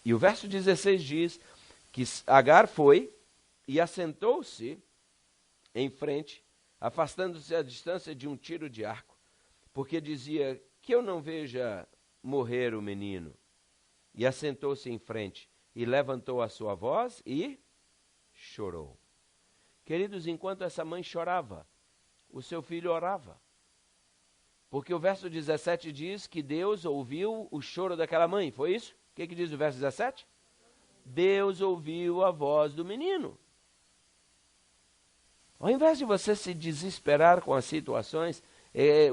E o verso 16 diz que Agar foi e assentou-se em frente, afastando-se à distância de um tiro de arco, porque dizia: que eu não veja morrer o menino. E assentou-se em frente, e levantou a sua voz e chorou. Queridos, enquanto essa mãe chorava, o seu filho orava. Porque o verso 17 diz que Deus ouviu o choro daquela mãe, foi isso? O que diz o verso 17? Deus ouviu a voz do menino. Ao invés de você se desesperar com as situações,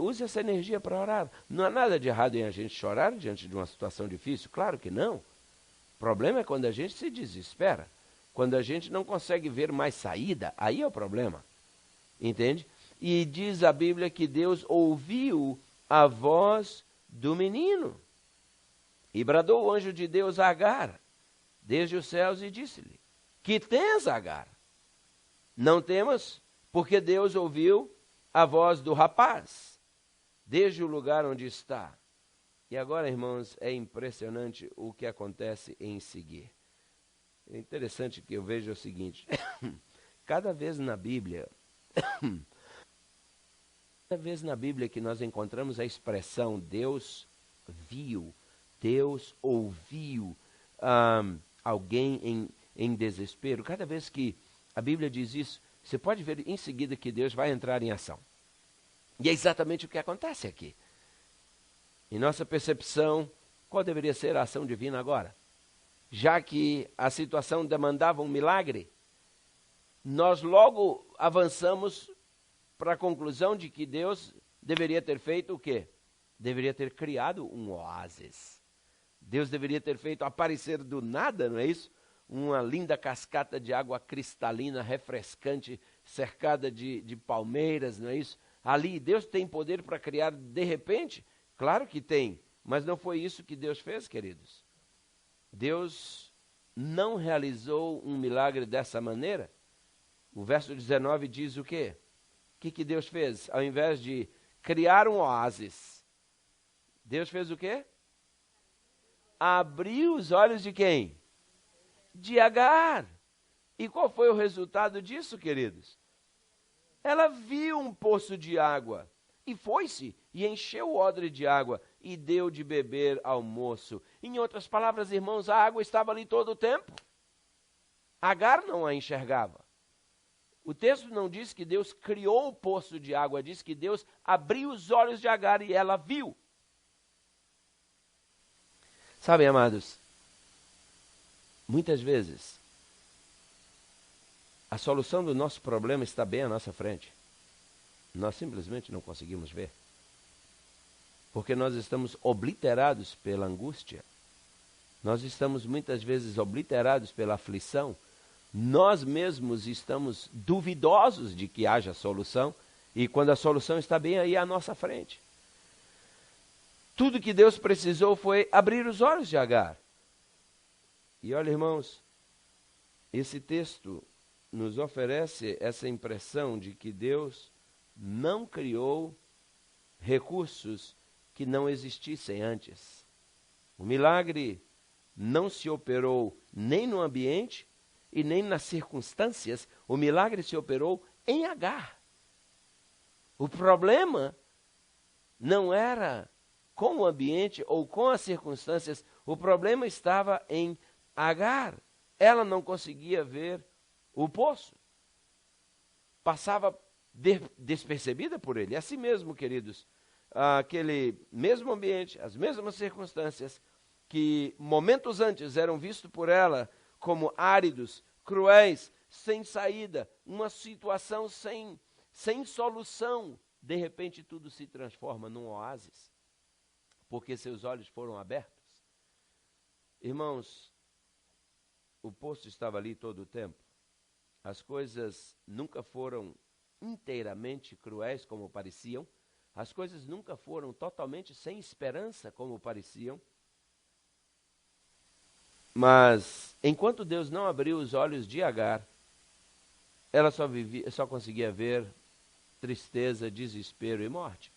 use essa energia para orar. Não há nada de errado em a gente chorar diante de uma situação difícil, claro que não. O problema é quando a gente se desespera, quando a gente não consegue ver mais saída, aí é o problema, entende? E diz a Bíblia que Deus ouviu a voz do menino. E bradou o anjo de Deus a Agar, desde os céus, e disse-lhe: que tens, Agar? Não temas, porque Deus ouviu a voz do rapaz, desde o lugar onde está. E agora, irmãos, é impressionante o que acontece em seguir. É interessante que eu vejo o seguinte: cada vez na Bíblia que nós encontramos a expressão Deus viu, Deus ouviu alguém em desespero, cada vez que a Bíblia diz isso, você pode ver em seguida que Deus vai entrar em ação. E é exatamente o que acontece aqui. Em nossa percepção, qual deveria ser a ação divina agora? Já que a situação demandava um milagre, nós logo avançamos para a conclusão de que Deus deveria ter feito o quê? Deveria ter criado um oásis. Deus deveria ter feito aparecer do nada, não é isso? Uma linda cascata de água cristalina, refrescante, cercada de palmeiras, não é isso? Ali, Deus tem poder para criar de repente? Claro que tem, mas não foi isso que Deus fez, queridos. Deus não realizou um milagre dessa maneira. O verso 19 diz o quê? O que Deus fez? Ao invés de criar um oásis, Deus fez o quê? Abriu os olhos de quem? De Agar. E qual foi o resultado disso, queridos? Ela viu um poço de água e foi-se e encheu o odre de água e deu de beber ao moço. Em outras palavras, irmãos, a água estava ali todo o tempo. Agar não a enxergava. O texto não diz que Deus criou o poço de água, diz que Deus abriu os olhos de Agar e ela viu. Sabem, amados, muitas vezes a solução do nosso problema está bem à nossa frente. Nós simplesmente não conseguimos ver. Porque nós estamos obliterados pela angústia. Nós estamos muitas vezes obliterados pela aflição. Nós mesmos estamos duvidosos de que haja solução. E quando a solução está bem aí à nossa frente. Tudo que Deus precisou foi abrir os olhos de Agar. E olha, irmãos, esse texto nos oferece essa impressão de que Deus não criou recursos que não existissem antes. O milagre não se operou nem no ambiente e nem nas circunstâncias. O milagre se operou em Agar. O problema não era com o ambiente ou com as circunstâncias. O problema estava em Agar. Ela não conseguia ver o poço. Passava despercebida por ele. É assim mesmo, queridos. Aquele mesmo ambiente, as mesmas circunstâncias que momentos antes eram vistos por ela como áridos, cruéis, sem saída, uma situação sem solução, de repente tudo se transforma num oásis, porque seus olhos foram abertos. Irmãos, o poço estava ali todo o tempo. As coisas nunca foram inteiramente cruéis como pareciam. As coisas nunca foram totalmente sem esperança como pareciam. Mas, enquanto Deus não abriu os olhos de Agar, ela só conseguia ver tristeza, desespero e morte.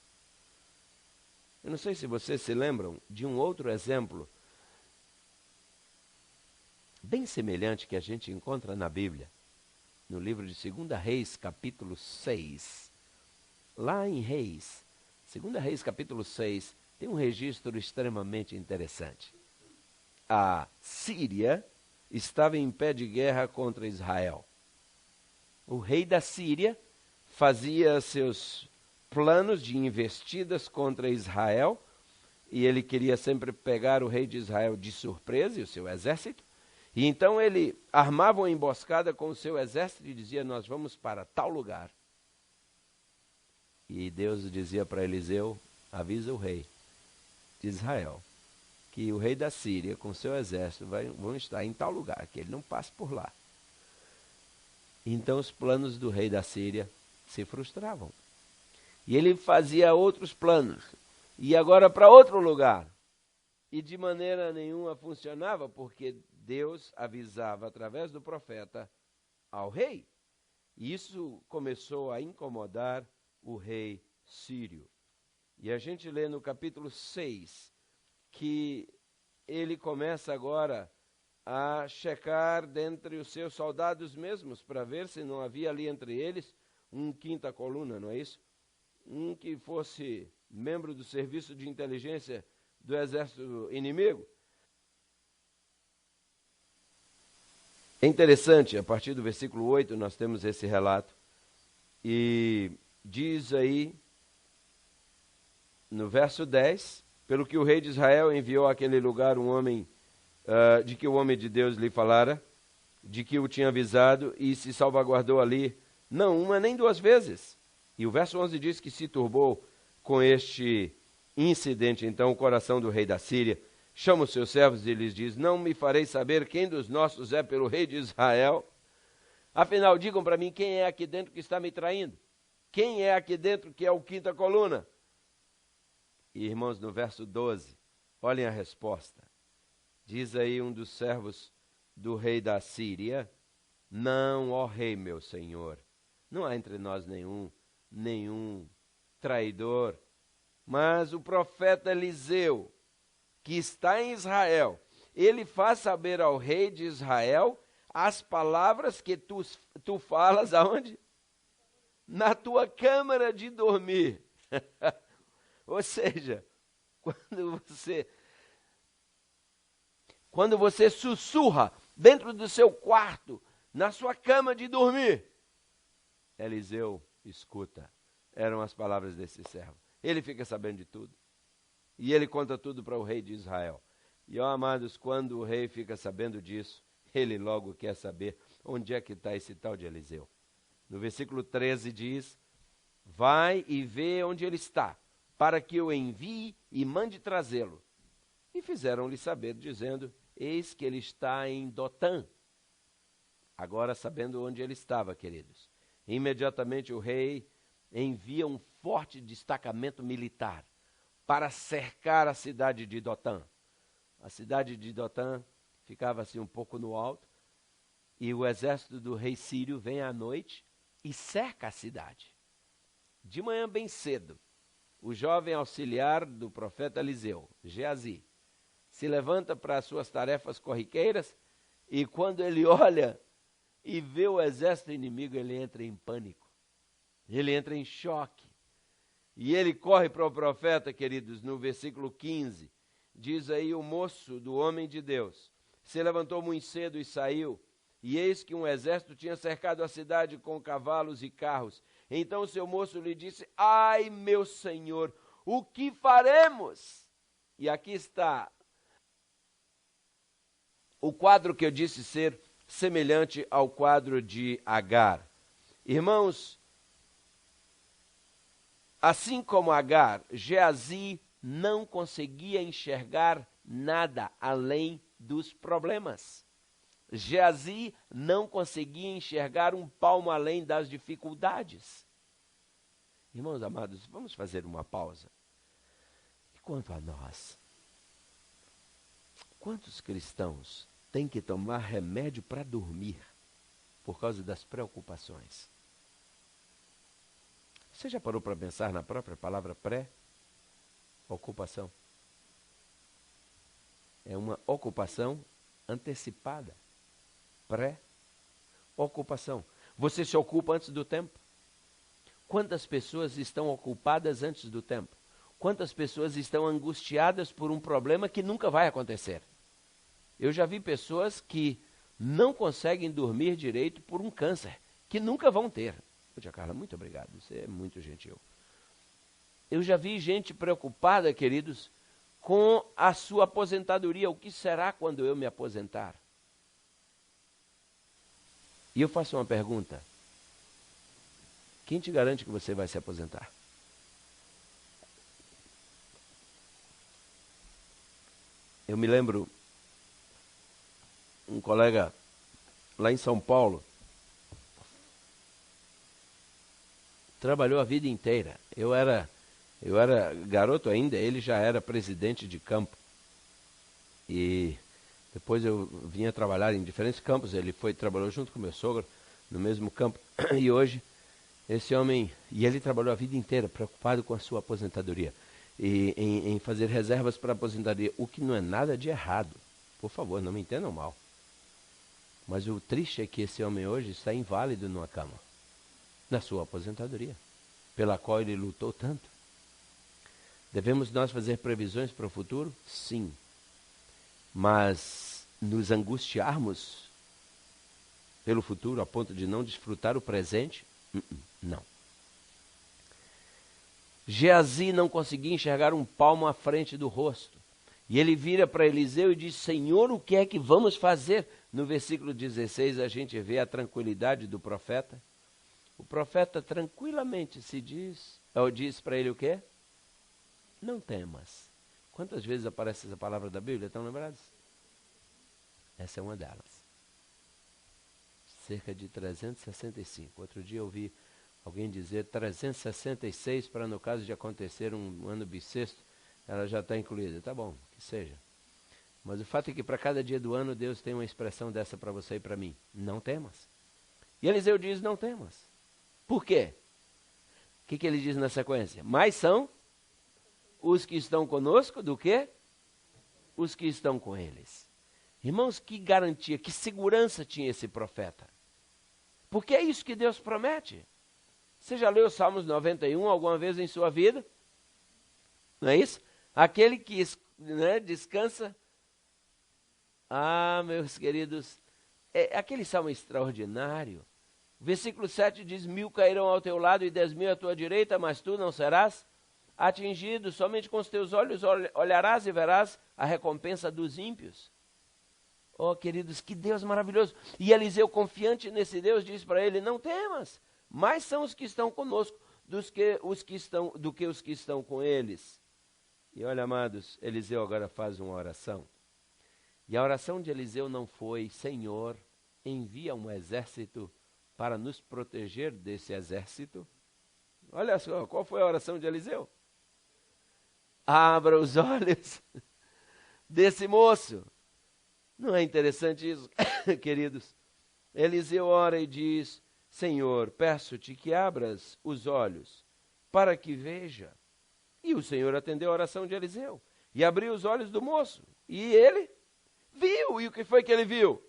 Eu não sei se vocês se lembram de um outro exemplo bem semelhante que a gente encontra na Bíblia, no livro de 2 Reis, capítulo 6. Lá em Reis, 2 Reis, capítulo 6, tem um registro extremamente interessante. A Síria estava em pé de guerra contra Israel. O rei da Síria fazia seus planos de investidas contra Israel, e ele queria sempre pegar o rei de Israel de surpresa e o seu exército. E então ele armava uma emboscada com o seu exército e dizia: nós vamos para tal lugar. E Deus dizia para Eliseu: avisa o rei de Israel que o rei da Síria com seu exército vão estar em tal lugar, que ele não passe por lá. Então os planos do rei da Síria se frustravam. E ele fazia outros planos. E agora para outro lugar. E de maneira nenhuma funcionava, porque Deus avisava através do profeta ao rei. E isso começou a incomodar o rei sírio. E a gente lê no capítulo 6 que ele começa agora a checar dentre os seus soldados mesmos, para ver se não havia ali entre eles um quinta coluna, não é isso? Um que fosse membro do serviço de inteligência do exército inimigo. É interessante, a partir do versículo 8 nós temos esse relato, e diz aí, no verso 10, pelo que o rei de Israel enviou àquele lugar um homem, de que o homem de Deus lhe falara, de que o tinha avisado, e se salvaguardou ali, não uma nem duas vezes. E o verso 11 diz que se turbou com este incidente, então, o coração do rei da Síria. Chama os seus servos e lhes diz: não me farei saber quem dos nossos é pelo rei de Israel? Afinal, digam para mim quem é aqui dentro que está me traindo. Quem é aqui dentro que é o quinta coluna? E, irmãos, no verso 12, olhem a resposta. Diz aí um dos servos do rei da Síria: não, ó rei meu senhor, não há entre nós nenhum traidor, mas o profeta Eliseu, que está em Israel, ele faz saber ao rei de Israel as palavras que tu falas aonde? Na tua câmara de dormir. Ou seja, quando você sussurra dentro do seu quarto, na sua cama de dormir, Eliseu escuta. Eram as palavras desse servo. Ele fica sabendo de tudo. E ele conta tudo para o rei de Israel. E, ó amados, quando o rei fica sabendo disso, ele logo quer saber onde é que está esse tal de Eliseu. No versículo 13 diz: vai e vê onde ele está, para que eu envie e mande trazê-lo. E fizeram-lhe saber, dizendo: eis que ele está em Dotã. Agora sabendo onde ele estava, queridos. Imediatamente o rei envia um forte destacamento militar para cercar a cidade de Dotã. A cidade de Dotã ficava assim um pouco no alto, e o exército do rei sírio vem à noite e cerca a cidade. De manhã bem cedo, o jovem auxiliar do profeta Eliseu, Geazi, se levanta para as suas tarefas corriqueiras, e quando ele olha e vê o exército inimigo, ele entra em pânico. Ele entra em choque. E ele corre para o profeta, queridos, no versículo 15. Diz aí: o moço do homem de Deus se levantou muito cedo e saiu, e eis que um exército tinha cercado a cidade com cavalos e carros. Então o seu moço lhe disse: ai, meu senhor, o que faremos? E aqui está o quadro que eu disse ser semelhante ao quadro de Agar. Irmãos, assim como Agar, Geazi não conseguia enxergar nada além dos problemas. Geazi não conseguia enxergar um palmo além das dificuldades. Irmãos amados, vamos fazer uma pausa. E quanto a nós? Quantos cristãos têm que tomar remédio para dormir por causa das preocupações? Você já parou para pensar na própria palavra pré-ocupação? É uma ocupação antecipada. Pré-ocupação. Você se ocupa antes do tempo? Quantas pessoas estão ocupadas antes do tempo? Quantas pessoas estão angustiadas por um problema que nunca vai acontecer? Eu já vi pessoas que não conseguem dormir direito por um câncer, que nunca vão ter. Tia Carla, muito obrigado, você é muito gentil. Eu já vi gente preocupada, queridos, com a sua aposentadoria. O que será quando eu me aposentar? E eu faço uma pergunta. Quem te garante que você vai se aposentar? Eu me lembro, um colega lá em São Paulo, trabalhou a vida inteira. Eu era garoto ainda, ele já era presidente de campo. E depois eu vinha trabalhar em diferentes campos. Ele trabalhou junto com meu sogro no mesmo campo. E hoje, esse homem, e ele trabalhou a vida inteira preocupado com a sua aposentadoria. E em fazer reservas para a aposentadoria, o que não é nada de errado. Por favor, não me entendam mal. Mas o triste é que esse homem hoje está inválido numa cama, na sua aposentadoria, pela qual ele lutou tanto. Devemos nós fazer previsões para o futuro? Sim. Mas nos angustiarmos pelo futuro a ponto de não desfrutar o presente? Não. Geazi não conseguia enxergar um palmo à frente do rosto. E ele vira para Eliseu e diz: Senhor, o que é que vamos fazer? No versículo 16 a gente vê a tranquilidade do profeta. O profeta tranquilamente diz para ele o quê? Não temas. Quantas vezes aparece essa palavra da Bíblia? Estão lembrados? Essa é uma delas. Cerca de 365. Outro dia eu ouvi alguém dizer 366 para no caso de acontecer um ano bissexto, ela já está incluída. Tá bom, que seja. Mas o fato é que para cada dia do ano Deus tem uma expressão dessa para você e para mim. Não temas. E Eliseu diz: não temas. Por quê? O que ele diz na sequência? Mais são os que estão conosco do que os que estão com eles. Irmãos, que garantia, que segurança tinha esse profeta. Porque é isso que Deus promete. Você já leu Salmos 91 alguma vez em sua vida? Não é isso? Aquele que descansa. Ah, meus queridos, é aquele salmo extraordinário. Versículo 7 diz: 1000 cairão ao teu lado e 10.000 à tua direita, mas tu não serás atingido. Somente com os teus olhos olharás e verás a recompensa dos ímpios. Oh, queridos, que Deus maravilhoso. E Eliseu, confiante nesse Deus, diz para ele: não temas, mais são os que estão conosco do que os que estão com eles. E olha, amados, Eliseu agora faz uma oração. E a oração de Eliseu não foi: Senhor, envia um exército para nos proteger desse exército. Olha só, qual foi a oração de Eliseu? Abra os olhos desse moço. Não é interessante isso, queridos? Eliseu ora e diz: Senhor, peço-te que abras os olhos para que veja. E o Senhor atendeu a oração de Eliseu e abriu os olhos do moço. E ele viu. E o que foi que ele viu?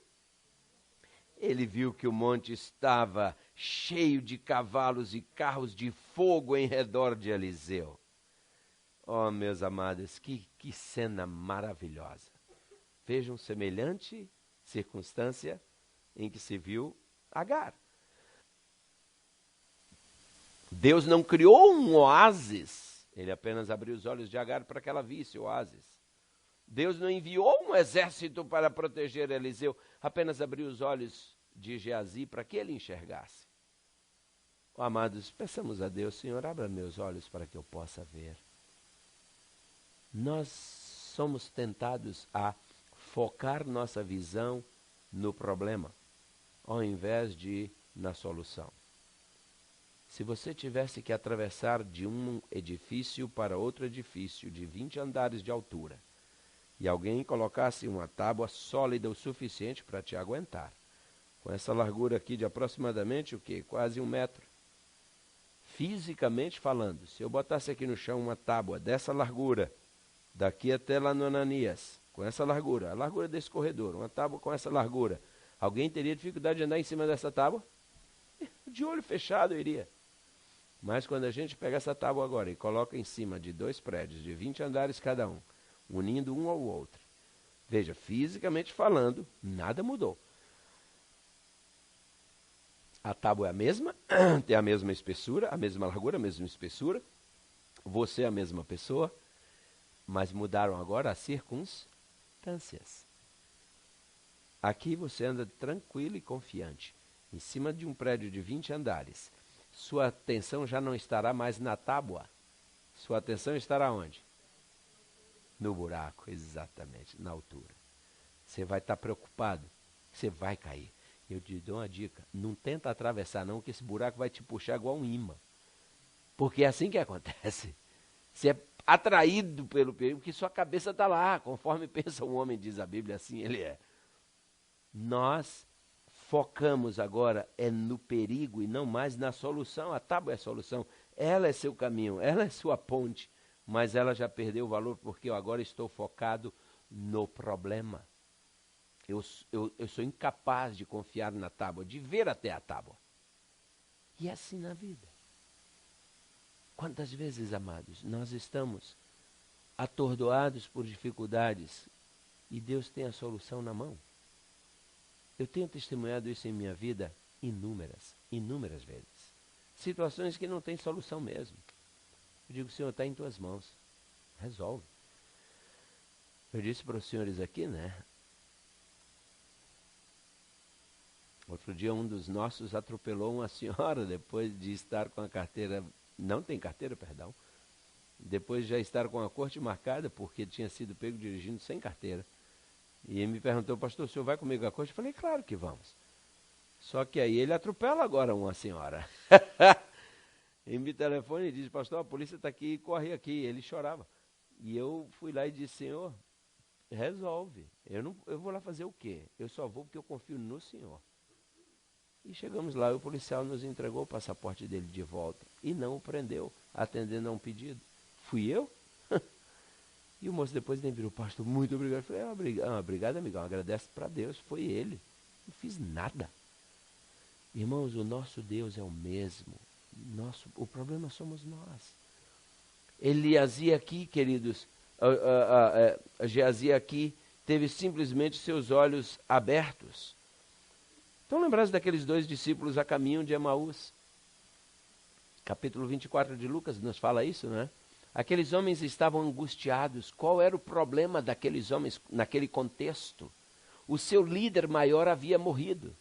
Ele viu que o monte estava cheio de cavalos e carros de fogo em redor de Eliseu. Oh, meus amados, que cena maravilhosa. Vejam semelhante circunstância em que se viu Agar. Deus não criou um oásis, ele apenas abriu os olhos de Agar para que ela visse o oásis. Deus não enviou um exército para proteger Eliseu, apenas abriu os olhos de Geazi para que ele enxergasse. Oh, amados, peçamos a Deus: Senhor, abra meus olhos para que eu possa ver. Nós somos tentados a focar nossa visão no problema, ao invés de na solução. Se você tivesse que atravessar de um edifício para outro edifício de 20 andares de altura, e alguém colocasse uma tábua sólida o suficiente para te aguentar, com essa largura aqui de aproximadamente o quê? Quase 1 metro. Fisicamente falando, se eu botasse aqui no chão uma tábua dessa largura, daqui até lá no Ananias, com essa largura, a largura desse corredor, uma tábua com essa largura, Alguém teria dificuldade de andar em cima dessa tábua? De olho fechado eu iria. Mas quando a gente pega essa tábua agora e coloca em cima de 2 prédios de 20 andares cada um, unindo um ao outro, veja, fisicamente falando, nada mudou. A tábua é a mesma, tem a mesma espessura, a mesma largura, a mesma espessura. Você é a mesma pessoa, mas mudaram agora as circunstâncias. Aqui você anda tranquilo e confiante, em cima de um prédio de 20 andares. Sua atenção já não estará mais na tábua. Sua atenção estará onde? No buraco, exatamente, na altura. Você vai estar preocupado, você vai cair. Eu te dou uma dica, não tenta atravessar não, que esse buraco vai te puxar igual um imã. Porque é assim que acontece. Você é atraído pelo perigo, porque sua cabeça está lá, conforme pensa um homem, diz a Bíblia, assim ele é. Nós focamos agora no perigo e não mais na solução. A tábua é a solução, ela é seu caminho, ela é sua ponte, mas ela já perdeu o valor porque eu agora estou focado no problema. Eu sou incapaz de confiar na tábua, de ver até a tábua. E é assim na vida. Quantas vezes, amados, nós estamos atordoados por dificuldades e Deus tem a solução na mão? Eu tenho testemunhado isso em minha vida inúmeras vezes. Situações que não tem solução mesmo. Eu digo, Senhor, está em tuas mãos. Resolve. Eu disse para os senhores aqui, né? Outro dia um dos nossos atropelou uma senhora depois de estar com a carteira, não tem carteira, perdão, depois de já estar com a corte marcada porque tinha sido pego dirigindo sem carteira. E ele me perguntou, pastor, o senhor vai comigo à corte? Eu falei, claro que vamos. Só que aí ele atropela agora uma senhora. Ele me telefone e disse, pastor, a polícia está aqui, corre aqui. Ele chorava. E eu fui lá e disse, Senhor, resolve. Eu vou lá fazer o quê? Eu só vou porque eu confio no Senhor. E chegamos lá e o policial nos entregou o passaporte dele de volta. E não o prendeu, atendendo a um pedido. Fui eu? E o moço depois nem virou, pastor, muito obrigado. Eu falei, obrigado, amigão, agradece para Deus, foi ele. Não fiz nada. Irmãos, o nosso Deus é o mesmo. O problema somos nós. Geazi aqui, queridos, Geazi aqui teve simplesmente seus olhos abertos. Estão lembrados daqueles 2 discípulos a caminho de Emaús? Capítulo 24 de Lucas nos fala isso, não é? Aqueles homens estavam angustiados. Qual era o problema daqueles homens naquele contexto? O seu líder maior havia morrido.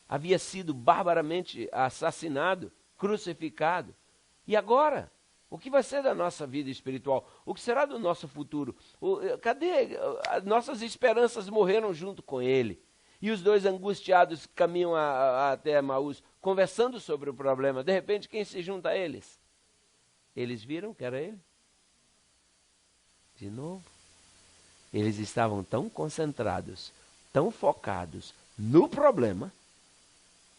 Havia sido barbaramente assassinado, crucificado. E agora? O que vai ser da nossa vida espiritual? O que será do nosso futuro? Cadê? As nossas esperanças morreram junto com ele. E os 2 angustiados caminham até Emaús, conversando sobre o problema. De repente, quem se junta a eles? Eles viram que era ele? De novo. Eles estavam tão concentrados, tão focados no problema,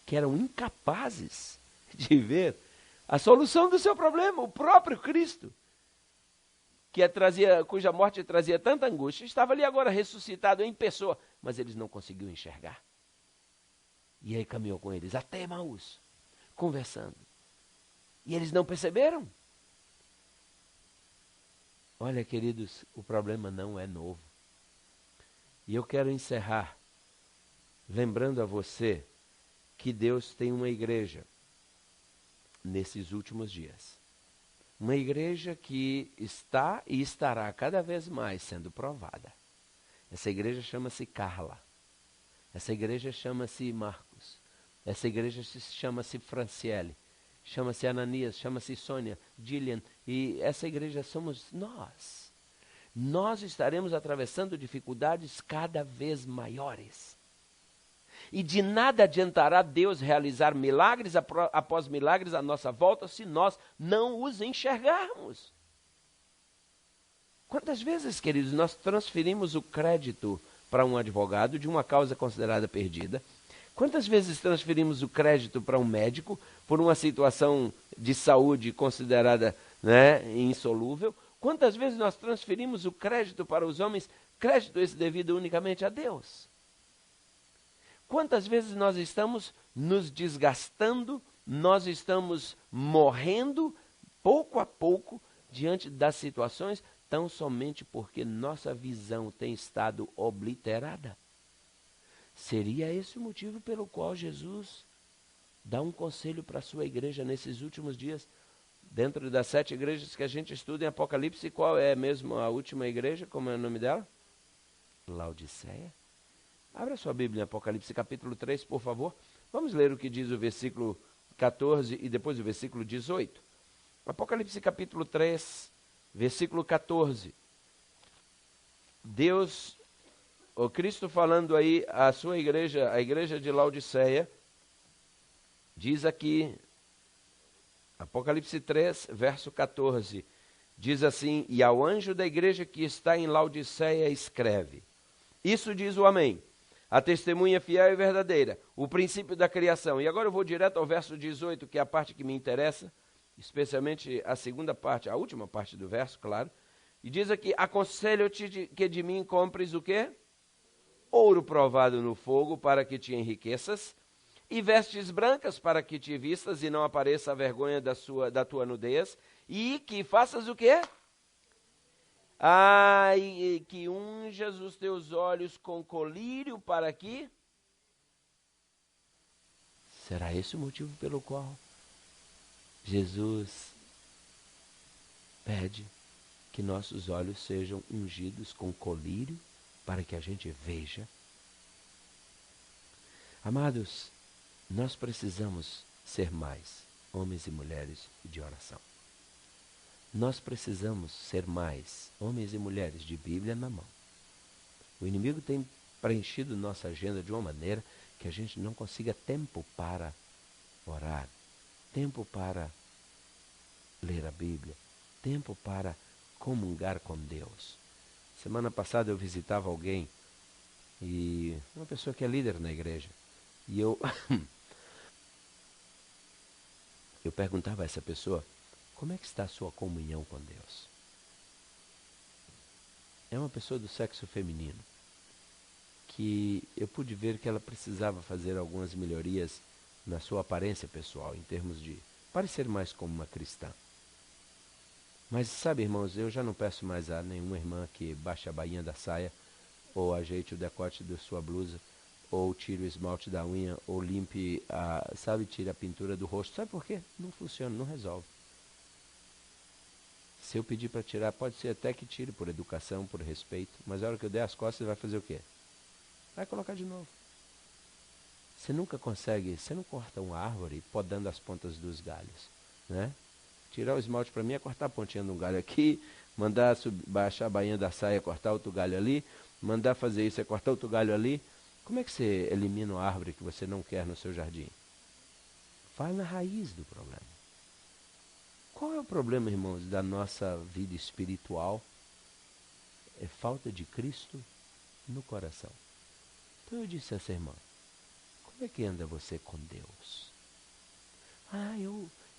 que eram incapazes de ver a solução do seu problema, o próprio Cristo, cuja morte trazia tanta angústia, estava ali agora ressuscitado em pessoa, mas eles não conseguiam enxergar. E aí caminhou com eles até Emaús, conversando. E eles não perceberam. Olha, queridos, o problema não é novo. E eu quero encerrar lembrando a você que Deus tem uma igreja nesses últimos dias. Uma igreja que está e estará cada vez mais sendo provada. Essa igreja chama-se Carla. Essa igreja chama-se Marcos. Essa igreja chama-se Franciele. Chama-se Ananias, chama-se Sônia, Gillian. E essa igreja somos nós. Nós estaremos atravessando dificuldades cada vez maiores. E de nada adiantará Deus realizar milagres após milagres à nossa volta se nós não os enxergarmos. Quantas vezes, queridos, nós transferimos o crédito para um advogado de uma causa considerada perdida? Quantas vezes transferimos o crédito para um médico por uma situação de saúde considerada, insolúvel? Quantas vezes nós transferimos o crédito para os homens, crédito esse devido unicamente a Deus? Quantas vezes nós estamos nos desgastando, nós estamos morrendo pouco a pouco diante das situações, tão somente porque nossa visão tem estado obliterada? Seria esse o motivo pelo qual Jesus dá um conselho para a sua igreja nesses últimos dias? Dentro das 7 igrejas que a gente estuda em Apocalipse, qual é mesmo a última igreja? Como é o nome dela? Laodiceia. Abra sua Bíblia em Apocalipse capítulo 3, por favor. Vamos ler o que diz o versículo 14 e depois o versículo 18. Apocalipse capítulo 3, versículo 14. Deus, o Cristo falando aí à sua igreja, a igreja de Laodiceia, diz aqui, Apocalipse 3, verso 14, diz assim: e ao anjo da igreja que está em Laodiceia escreve: isso diz o Amém, a testemunha fiel e verdadeira, o princípio da criação. E agora eu vou direto ao verso 18, que é a parte que me interessa, especialmente a segunda parte, a última parte do verso, claro. E diz aqui: aconselho-te que de mim compres o quê? Ouro provado no fogo, para que te enriqueças, e vestes brancas para que te vistas e não apareça a vergonha da tua nudez, e que faças o quê? E que unjas os teus olhos com colírio para que... Será esse o motivo pelo qual Jesus pede que nossos olhos sejam ungidos com colírio para que a gente veja? Amados, nós precisamos ser mais homens e mulheres de oração. Nós precisamos ser mais homens e mulheres de Bíblia na mão. O inimigo tem preenchido nossa agenda de uma maneira que a gente não consiga tempo para orar, tempo para ler a Bíblia, tempo para comungar com Deus. Semana passada eu visitava alguém, e uma pessoa que é líder na igreja, e eu perguntava a essa pessoa: como é que está a sua comunhão com Deus? É uma pessoa do sexo feminino, que eu pude ver que ela precisava fazer algumas melhorias na sua aparência pessoal, em termos de parecer mais como uma cristã. Mas sabe, irmãos, eu já não peço mais a nenhuma irmã que baixe a bainha da saia, ou ajeite o decote da sua blusa, ou tire o esmalte da unha, ou limpe tire a pintura do rosto. Sabe por quê? Não funciona, não resolve. Se eu pedir para tirar, pode ser até que tire por educação, por respeito, mas a hora que eu der as costas, você vai fazer o quê? Vai colocar de novo. Você nunca consegue, você não corta uma árvore podando as pontas dos galhos, né? Tirar o esmalte para mim é cortar a pontinha de um galho aqui, mandar baixar a bainha da saia, cortar outro galho ali, mandar fazer isso é cortar outro galho ali. Como é que você elimina uma árvore que você não quer no seu jardim? Vai na raiz do problema. Qual é o problema, irmãos, da nossa vida espiritual? É falta de Cristo no coração. Então eu disse a essa irmã: como é que anda você com Deus?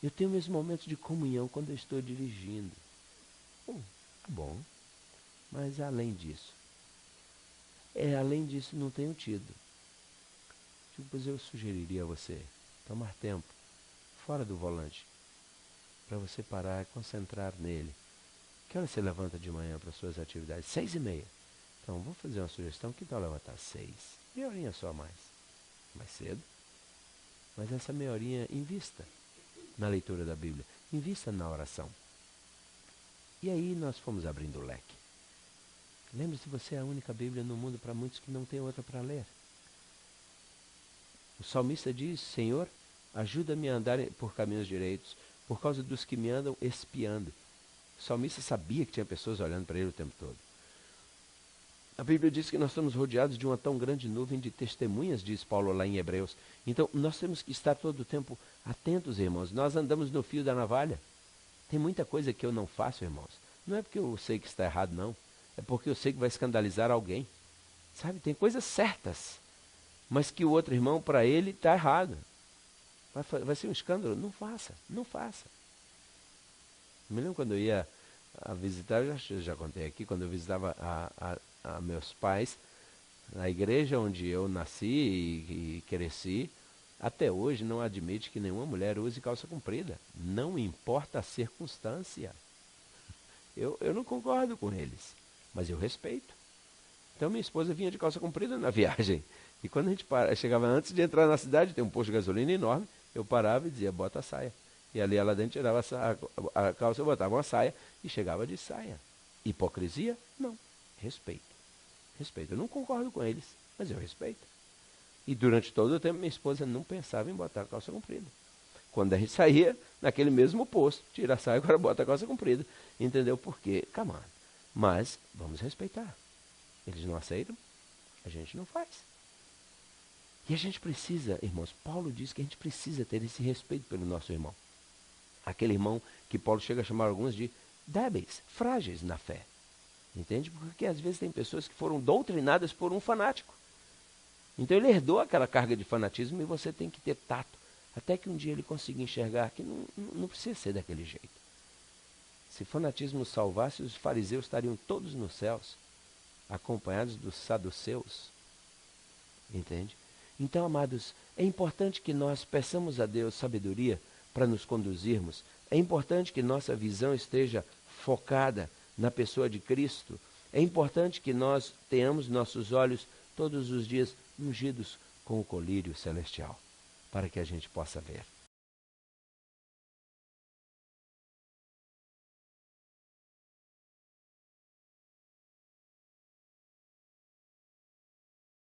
Eu tenho meus momentos de comunhão quando eu estou dirigindo. Tá bom, mas além disso? Além disso não tenho tido. Pois eu sugeriria a você tomar tempo fora do volante, para você parar e concentrar nele. Que hora você levanta de manhã para suas atividades? 6:30. Então, vou fazer uma sugestão. Que tal levantar às 6? Meia horinha só mais cedo. Mas essa meia horinha, invista na leitura da Bíblia. Invista na oração. E aí nós fomos abrindo o leque. Lembre-se, você é a única Bíblia no mundo para muitos que não tem outra para ler. O salmista diz: Senhor, ajuda-me a andar por caminhos direitos, por causa dos que me andam espiando. O salmista sabia que tinha pessoas olhando para ele o tempo todo. A Bíblia diz que nós estamos rodeados de uma tão grande nuvem de testemunhas, diz Paulo lá em Hebreus. Então, nós temos que estar todo o tempo atentos, irmãos. Nós andamos no fio da navalha. Tem muita coisa que eu não faço, irmãos. Não é porque eu sei que está errado, não. É porque eu sei que vai escandalizar alguém. Sabe, tem coisas certas, mas que o outro irmão, para ele, está errado. Vai ser um escândalo? Não faça, não faça. Eu me lembro quando eu ia a visitar, eu já contei aqui, quando eu visitava a meus pais, Na igreja onde eu nasci e cresci, até hoje não admite que nenhuma mulher use calça comprida. Não importa a circunstância. Eu não concordo com eles, mas eu respeito. Então minha esposa vinha de calça comprida na viagem. E quando a gente chegava antes de entrar na cidade, tem um posto de gasolina enorme, eu parava e dizia, bota a saia. E ali ela dentro tirava a calça, eu botava uma saia e chegava de saia. Hipocrisia? Não. Respeito. Respeito. Eu não concordo com eles, mas eu respeito. E durante todo o tempo minha esposa não pensava em botar a calça comprida. Quando a gente saía, naquele mesmo posto, tira a saia, agora bota a calça comprida. Entendeu por quê? Come on. Mas vamos respeitar. Eles não aceitam, a gente não faz. E a gente precisa, irmãos, Paulo diz que a gente precisa ter esse respeito pelo nosso irmão. Aquele irmão que Paulo chega a chamar alguns de débeis, frágeis na fé. Entende? Porque às vezes tem pessoas que foram doutrinadas por um fanático. Então ele herdou aquela carga de fanatismo e você tem que ter tato. Até que um dia ele consiga enxergar que não precisa ser daquele jeito. Se fanatismo salvasse, os fariseus estariam todos nos céus, acompanhados dos saduceus. Entende? Então, amados, é importante que nós peçamos a Deus sabedoria para nos conduzirmos. É importante que nossa visão esteja focada na pessoa de Cristo. É importante que nós tenhamos nossos olhos todos os dias ungidos com o colírio celestial, para que a gente possa ver.